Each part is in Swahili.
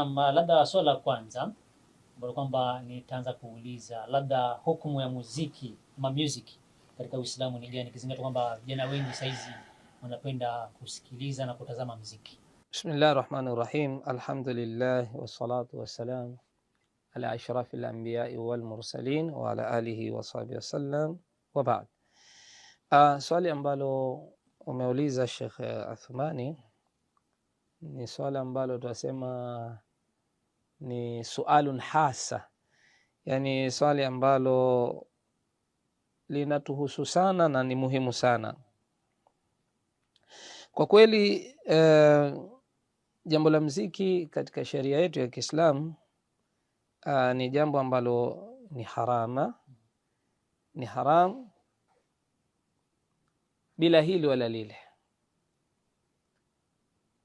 Na labda swala la kwanza ambalo kwamba nitaanza kuuliza, labda hukumu ya muziki ama music katika Uislamu ni gani, kizingatia kwamba vijana wengi saizi wanapenda kusikiliza na kutazama muziki? Bismillahir Rahmanir Rahim. Alhamdulillah wassalatu wassalam ala ashrafil anbiya'i wal mursalin wa ala alihi wa sahbihi wasallam wa ba'd. Swali ambalo umeuliza Sheikh Athmani ni swali ambalo tunasema ni sualun hasa, yani swali ambalo linatuhusu sana na ni muhimu sana kwa kweli. Jambo la muziki katika sheria yetu ya Kiislamu ni jambo ambalo ni haram bila hili wala lile.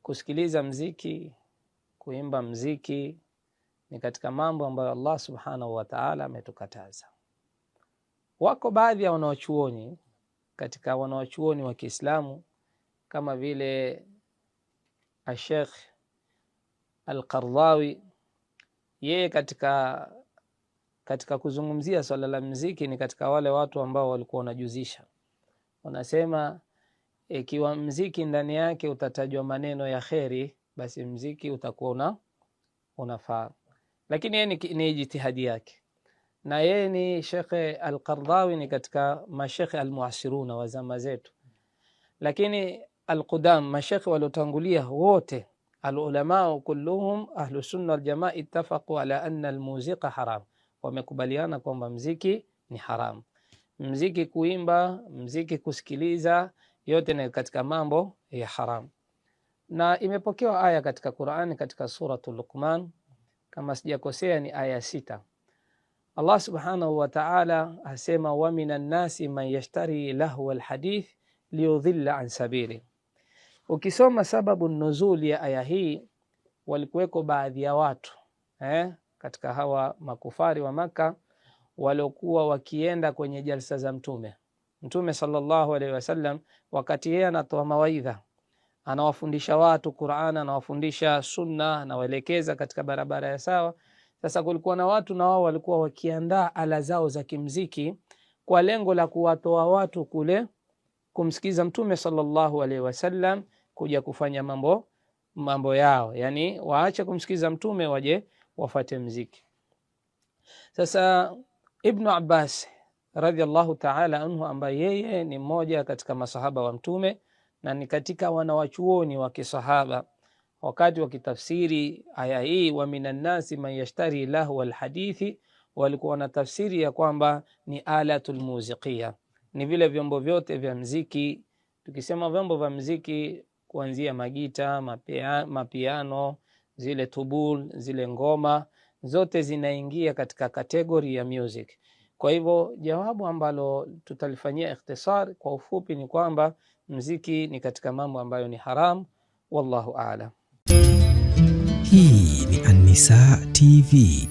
Kusikiliza muziki, kuimba muziki ni katika mambo ambayo Allah subhanahu wa ta'ala ametukataza. Wako baadhi ya wanawachuoni katika wanawachuoni wa Kiislamu kama vile Sheikh Al-Qardawi, yeye katika kuzungumzia swala la muziki ni katika wale watu ambao walikuwa wanajuzisha, wanasema ikiwa muziki ndani yake utatajwa maneno ya kheri, basi muziki utakuwa unafaa. Lakini yeye ni ijtihadi yake, na yeye ni Sheikh Al-Qardawi ni katika mashekhe al-muasiruna wa zama zetu. Lakini al-qudam, mashekhe waliotangulia wote, al-ulama kulluhum ahlu sunna wal jamaa ittafaqu ala anna al-muziqa haram, wamekubaliana kwamba muziki ni haram. Muziki kuimba, muziki kusikiliza, yote ni katika mambo ya haram. Na imepokewa aya katika Qur'ani katika suratul Luqman, kama sijakosea ni aya 6. Allah subhanahu wa ta'ala asema, wa minan nasi man yashtari lahwa alhadith liyudhilla an sabili. Ukisoma sababu nuzuli ya aya hii, walikuweko baadhi ya watu katika hawa makufari wa Maka waliokuwa wakienda kwenye jalsa za Mtume sallallahu alaihi wasallam, wakati yeye anatoa mawaidha, anawafundisha watu Qur'an, anawafundisha sunna, anawaelekeza katika barabara ya sawa. Sasa kulikuwa na watu na wao walikuwa wakiandaa ala zao za kimziki kwa lengo la kuwatoa watu kule kumsikiza Mtume sallallahu alaihi wasallam, kuja kufanya mambo yao, yani waache kumsikiza Mtume waje wafate mziki. Sasa Ibn Abbas radhiallahu ta'ala anhu, ambaye yeye ni mmoja katika masahaba wa Mtume na ni katika wanawachuoni wa kisahaba, wakati wakitafsiri aya hii wa minan nasi man yashtari lahu alhadithi, walikuwa na tafsiri ya kwamba ni alatul muzikia, ni vile vyombo vyote vya muziki. Tukisema vyombo vya muziki, kuanzia magita, mapiano, zile tubul, zile ngoma, zote zinaingia katika kategori ya music. Kwa hivyo jawabu ambalo tutalifanyia ikhtisar kwa ufupi ni kwamba muziki ni katika mambo ambayo ni haram. Wallahu a'lam. Hii ni An-Nisaa TV.